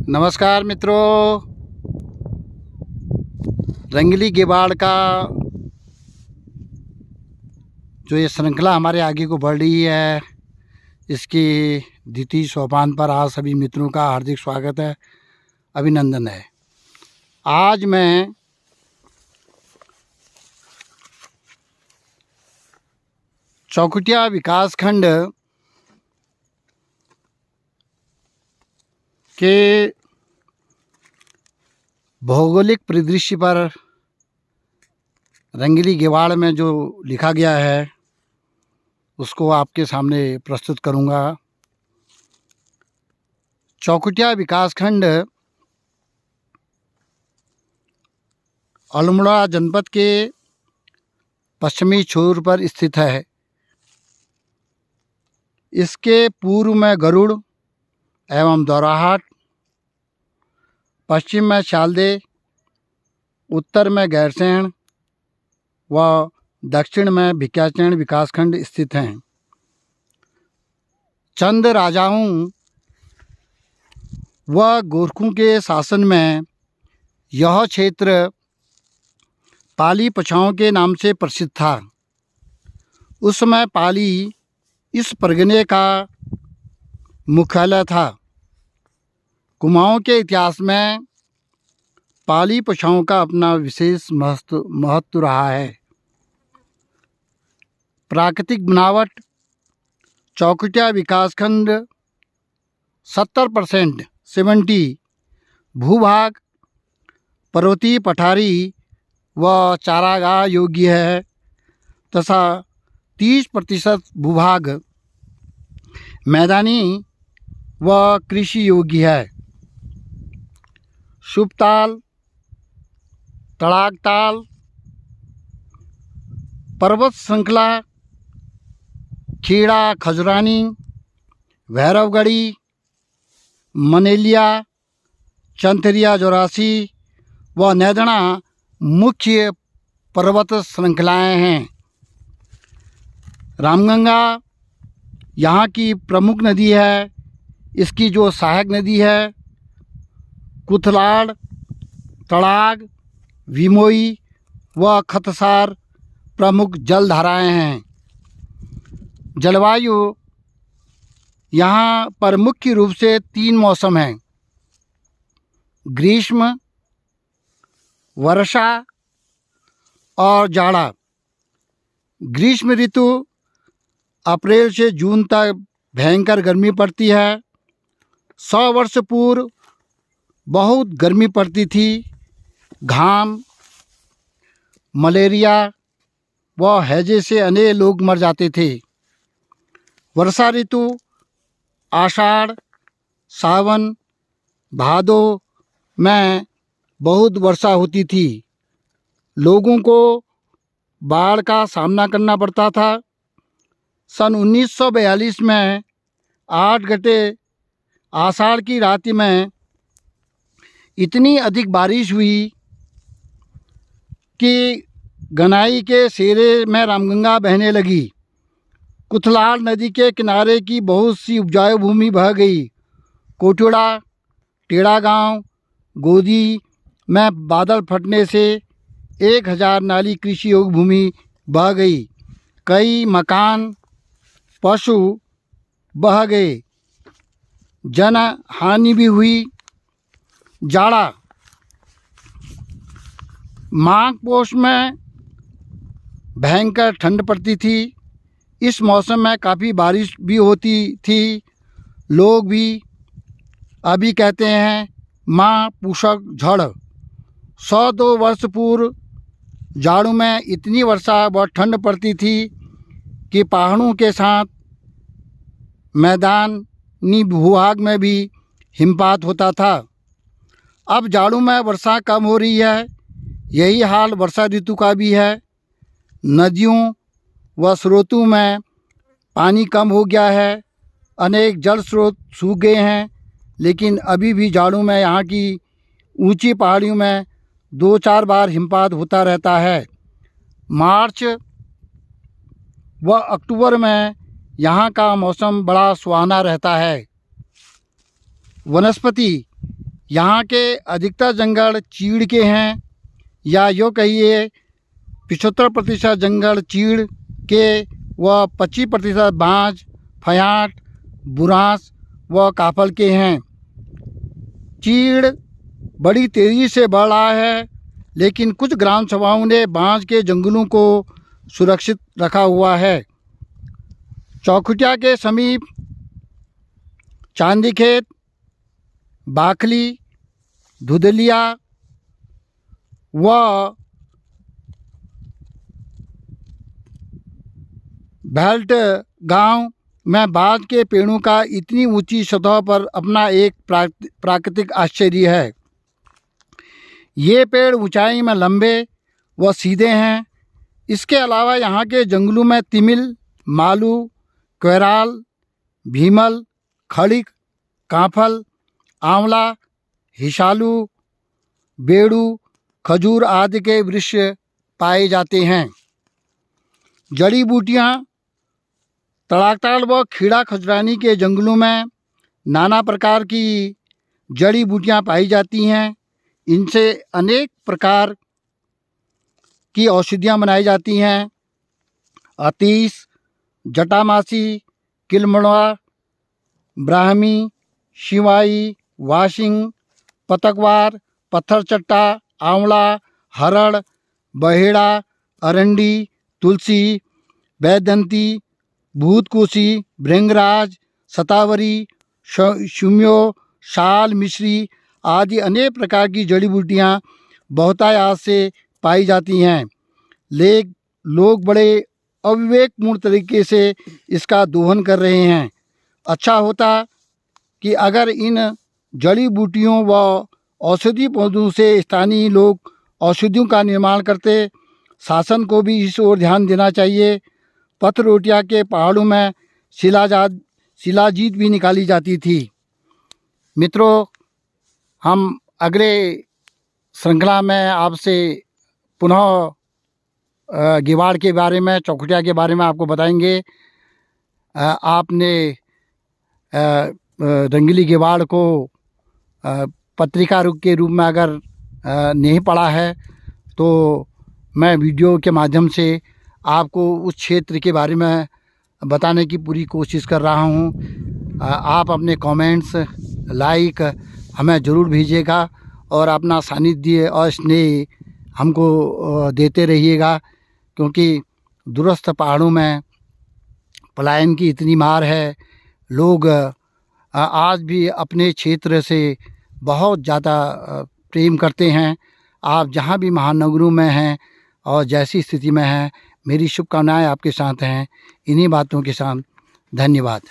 नमस्कार मित्रों, रंगली गेवाड़ का जो ये श्रृंखला हमारे आगे को बढ़ रही है, इसकी द्वितीय सोपान पर आज सभी मित्रों का हार्दिक स्वागत है, अभिनंदन है। आज मैं चौखुटिया विकासखंड के भौगोलिक परिदृश्य पर रंगली गेवाड़ में जो लिखा गया है उसको आपके सामने प्रस्तुत करूंगा। चौखुटिया विकासखंड अल्मोड़ा जनपद के पश्चिमी छोर पर स्थित है। इसके पूर्व में गरुड़ एवं दौराहाट, पश्चिम में शालदे, उत्तर में गैरसैंण व दक्षिण में भिकियाचैंण विकासखंड स्थित हैं। चंद राजाओं व गोरखों के शासन में यह क्षेत्र पाली पछाओं के नाम से प्रसिद्ध था। उस समय पाली इस परगने का मुख्यालय था। कुमाऊं के इतिहास में पाली पछाओं का अपना विशेष महत्व रहा है। प्राकृतिक बनावट चौखुटिया विकासखंड 70% भूभाग पर्वतीय पठारी व चारागाह योग्य है तथा 30% भूभाग मैदानी व कृषि योग्य है। शुभताल, तड़ाकताल, पर्वत श्रृंखला, खेड़ा खजुरानी, भैरवगढ़ी, मनेलिया, चंथरिया जोरासी व नैदना मुख्य पर्वत श्रृंखलाएं हैं। रामगंगा यहाँ की प्रमुख नदी है। इसकी जो सहायक नदी है कुथलाड़, तड़ाग, विमोई व खतसार प्रमुख जलधाराएं हैं। जलवायु यहाँ पर मुख्य रूप से 3 मौसम हैं: ग्रीष्म, वर्षा और जाड़ा। ग्रीष्म ऋतु अप्रैल से जून तक भयंकर गर्मी पड़ती है। 100 वर्ष पूर्व बहुत गर्मी पड़ती थी। घाम, मलेरिया व हैजे से अनेक लोग मर जाते थे। वर्षा ऋतु आषाढ़, सावन, भादो में बहुत वर्षा होती थी। लोगों को बाढ़ का सामना करना पड़ता था। सन 1942 में 8 गते आषाढ़ की रात में इतनी अधिक बारिश हुई कि गनाई के सेरे में रामगंगा बहने लगी। कुथलाड़ नदी के किनारे की बहुत सी उपजाऊ भूमि बह गई। कोटुड़ा, टेढ़ा गांव, गोदी में बादल फटने से 1000 नाली कृषि योग्य भूमि बह गई। कई मकान, पशु बह गए। जन हानि भी हुई। जाड़ा माघ पोष में भयंकर ठंड पड़ती थी। इस मौसम में काफ़ी बारिश भी होती थी। लोग भी अभी कहते हैं माँ पूषक झड़। 102 वर्ष पूर्व जाड़ों में इतनी वर्षा व ठंड पड़ती थी कि पहाड़ों के साथ मैदानी भूभाग में भी हिमपात होता था। अब जाड़ों में वर्षा कम हो रही है। यही हाल वर्षा ऋतु का भी है। नदियों व स्रोतों में पानी कम हो गया है। अनेक जल स्रोत सूख गए हैं। लेकिन अभी भी जाड़ों में यहाँ की ऊंची पहाड़ियों में 2-4 बार हिमपात होता रहता है। मार्च व अक्टूबर में यहाँ का मौसम बड़ा सुहाना रहता है। वनस्पति यहाँ के अधिकतर जंगल चीड़ के हैं, या यूँ कहिए 75% जंगल चीड़ के व 25% बांज, फयाट, बुरांस व काफल के हैं। चीड़ बड़ी तेज़ी से बढ़ रहा है, लेकिन कुछ ग्राम सभाओं ने बांज के जंगलों को सुरक्षित रखा हुआ है। चौखुटिया के समीप चांदी खेत, बाखली, धुदलिया व बेल्ट गांव में बांज के पेड़ों का इतनी ऊंची सतह पर अपना एक प्राकृतिक आश्चर्य है। ये पेड़ ऊंचाई में लंबे व सीधे हैं। इसके अलावा यहाँ के जंगलों में तिमिल, मालू, कोयराल, भीमल, खड़िक, कांफल, आंवला, हिसालू, बेड़ू, खजूर आदि के वृक्ष पाए जाते हैं। जड़ी बूटियाँ तड़ाकताल व खीड़ा खजरानी के जंगलों में नाना प्रकार की जड़ी बूटियाँ पाई जाती हैं। इनसे अनेक प्रकार की औषधियाँ बनाई जाती हैं। अतीस, जटामासी, किलमड़वा, ब्राह्मी, शिवाई, वाशिंग, पतकवार, पत्थर चट्टा, आंवला, हरड़, बहेड़ा, अरंडी, तुलसी, बैदंती, भूतकोसी, भृंगराज, सतावरी, शुम्यो, शाल, मिश्री आदि अनेक प्रकार की जड़ी बूटियाँ बहुतायत से पाई जाती हैं। लोग बड़े अविवेकपूर्ण तरीके से इसका दोहन कर रहे हैं। अच्छा होता कि अगर इन जड़ी बूटियों व औषधि पौधों से स्थानीय लोग औषधियों का निर्माण करते। शासन को भी इस ओर ध्यान देना चाहिए। पथरोटिया के पहाड़ों में शिलाजीत भी निकाली जाती थी। मित्रों, हम अगले श्रृंखला में आपसे पुनः गिवाड़ के बारे में, चौखुटिया के बारे में आपको बताएंगे। आपने रंगीली गिवाड़ को पत्रिका के रूप में अगर नहीं पढ़ा है तो मैं वीडियो के माध्यम से आपको उस क्षेत्र के बारे में बताने की पूरी कोशिश कर रहा हूँ। आप अपने कमेंट्स, लाइक हमें ज़रूर भेजिएगा और अपना सानिध्य और स्नेह हमको देते रहिएगा, क्योंकि दूरस्थ पहाड़ों में पलायन की इतनी मार है। लोग आज भी अपने क्षेत्र से बहुत ज़्यादा प्रेम करते हैं। आप जहाँ भी महानगरों में हैं और जैसी स्थिति में हैं, मेरी शुभकामनाएं आपके साथ हैं। इन्हीं बातों के साथ धन्यवाद।